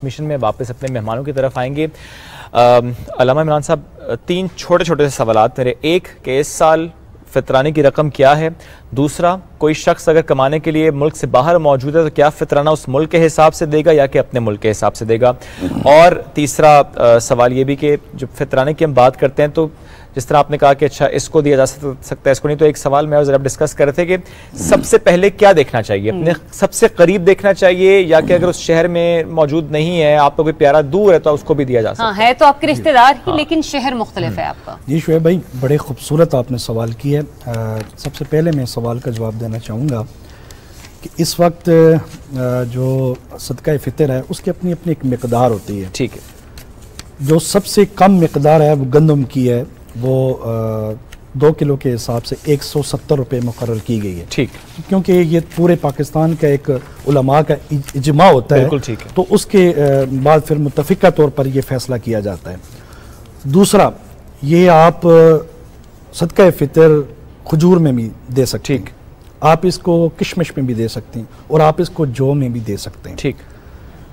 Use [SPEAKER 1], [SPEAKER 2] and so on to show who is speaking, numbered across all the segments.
[SPEAKER 1] Mission में वापस अपने मेहमानों की तरफ आएंगे। अल्लामा इमरान साहब, 3 छोटे छोटे से सवालात मेरे। एक कि इस साल फितराने की रकम क्या है? दूसरा, कोई शख्स अगर कमाने के लिए मुल्क से बाहर मौजूद है तो क्या फितराना उस मुल्क के हिसाब से देगा या कि अपने मुल्क के हिसाब से देगा? और तीसरा सवाल ये भी कि जब फितराने की हम बात करते हैं तो जिस तरह आपने कहा कि अच्छा इसको दिया जा सकता है इसको नहीं, तो एक सवाल मैं और जरा डिस्कस कर रहे थे कि सबसे पहले क्या देखना चाहिए? अपने सबसे करीब देखना चाहिए या कि अगर उस शहर में मौजूद नहीं है, आपका कोई प्यारा दूर है तो उसको भी दिया जा सकता
[SPEAKER 2] है? तो आपके रिश्तेदार ही, लेकिन शहर मुख्तलिफ है आपका।
[SPEAKER 3] जी शुएब भाई, बड़े खूबसूरत आपने सवाल किया है। सबसे पहले मैं सवाल का जवाब देना चाहूँगा कि इस वक्त जो सदका फितर है उसकी अपनी अपनी एक मिकदार होती है।
[SPEAKER 1] ठीक है।
[SPEAKER 3] जो सबसे कम मिकदार है वो गंदम की है, वो 2 किलो के हिसाब से 170 रुपये मुकर्रर की गई है।
[SPEAKER 1] ठीक।
[SPEAKER 3] क्योंकि ये पूरे पाकिस्तान का एक उलमा का इजमा होता है।
[SPEAKER 1] बिल्कुल ठीक है।
[SPEAKER 3] तो उसके बाद फिर मुत्तफिका तौर पर ये फैसला किया जाता है। दूसरा, ये आप सदका फितर खजूर में भी दे सकते हैं, आप इसको किशमिश में भी दे सकते हैं और आप इसको जौ में भी दे सकते हैं।
[SPEAKER 1] ठीक।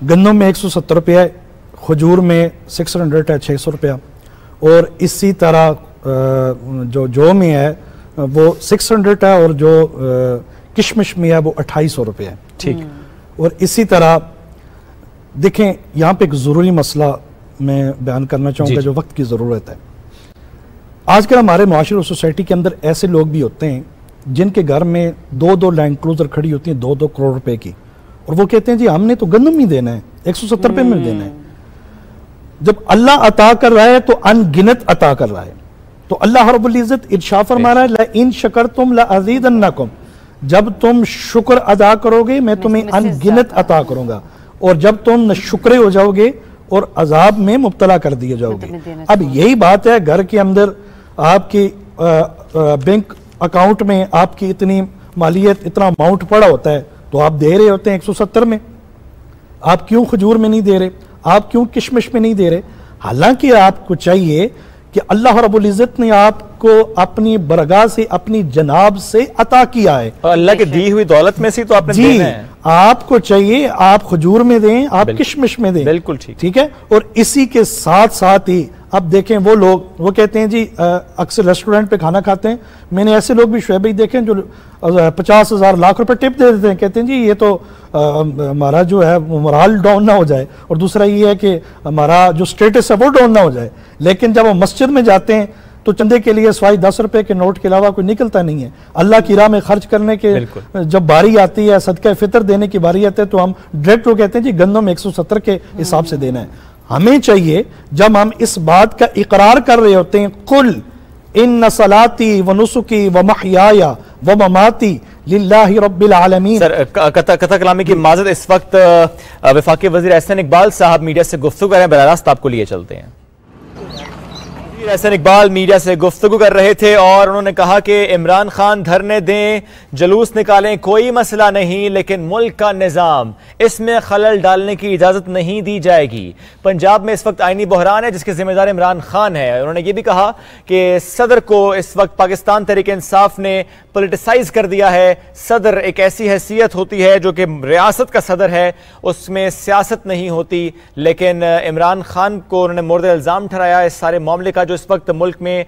[SPEAKER 3] गन्नों में 170 रुपया है, खजूर में 600 है 600 रुपया, और इसी तरह जो जौ में है वो 600 है और जो किशमिश में है वो 2800 रुपये है।
[SPEAKER 1] ठीक।
[SPEAKER 3] और इसी तरह देखें, यहाँ पे एक ज़रूरी मसला मैं बयान करना चाहूँगा जो वक्त की ज़रूरत है। आजकल हमारे माशरे और सोसाइटी के अंदर ऐसे लोग भी होते हैं जिनके घर में 2-2 लैंड क्रूजर खड़ी होती हैं 2-2 करोड़ रुपए की, और वो कहते हैं जी हमने तो गंदम ही देना है, 170 रुपये में देना है। जब अल्लाह अता कर रहा है तो अनगिनत अता कर रहा है। तो अल्लाह रब्बुल इज्जत इरशाद फरमा रहा है, ला इन शकरतुम ला अज़ीदन्नकुम, जब तुम शुक्र अदा करोगे मैं तुम्हें अनगिनत अता करूंगा, और जब तुम नशुक्रे हो जाओगे और अजाब में मुब्तला कर दिए जाओगे। अब यही बात है, घर के अंदर आपकी बैंक अकाउंट में आपकी इतनी मालियत, इतना अमाउंट पड़ा होता है तो आप दे रहे होते हैं 170 में, आप क्यों खजूर में नहीं दे रहे, आप क्यों किशमिश में नहीं दे रहे? हालांकि आपको चाहिए कि अल्लाह रब्बुल इज्जत ने आपको अपनी बरगाह से, अपनी जनाब से अता किया है,
[SPEAKER 1] और अल्लाह की दी हुई दौलत में से तो आपने देना है।
[SPEAKER 3] आपको चाहिए आप खजूर में दें, आप किशमिश में दें।
[SPEAKER 1] बिल्कुल ठीक।
[SPEAKER 3] ठीक है। और इसी के साथ साथ ही अब देखें, वो लोग वो कहते हैं जी अक्सर रेस्टोरेंट पे खाना खाते हैं, मैंने ऐसे लोग भी शुएब भाई देखे जो 50,000 लाख रुपए टिप दे देते हैं, कहते हैं जी ये तो हमारा जो है मोरल डाउन ना हो जाए, और दूसरा ये है कि हमारा जो स्टेटस है वो डाउन ना हो जाए। लेकिन जब वो मस्जिद में जाते हैं तो चंदे के लिए सवाई 10 रुपए के नोट के अलावा कोई निकलता नहीं है। अल्लाह की राह में खर्च करने के जब बारी आती है, सदका फितर देने की बारी आती है, तो हम डायरेक्ट वो कहते हैं जी गंदम 170 के हिसाब से देना है। हमें चाहिए जब हम इस बात का इकरार कर रहे होते हैं, कुल इन्न सलाती व नुसुकी व महयाया व ममाती लिल्लाहि रब्बिल आलमीन। सर,
[SPEAKER 1] कथा कलामी की माजरत, इस वक्त वफाकी वज़ीर एहसन इकबाल साहब मीडिया से गुफ्तगू कर रहे हैं, बराह रास्त आपको लिए चलते हैं। एहसन इकबाल मीडिया से गुफ्तगू कर रहे थे और उन्होंने कहा कि इमरान खान धरने दें, जुलूस निकालें, कोई मसला नहीं, लेकिन मुल्क का निज़ाम, इसमें खलल डालने की इजाज़त नहीं दी जाएगी। पंजाब में इस वक्त आईनी बहरान है जिसके जिम्मेदार इमरान खान है। उन्होंने ये भी कहा कि सदर को इस वक्त पाकिस्तान तहरीक इंसाफ ने पोलिटिसाइज कर दिया है। सदर एक ऐसी हैसियत होती है जो कि रियासत का सदर है, उसमें सियासत नहीं होती, लेकिन इमरान खान को उन्होंने मोर्द इल्ज़ाम ठहराया इस सारे मामले का जो इस वक्त मुल्क में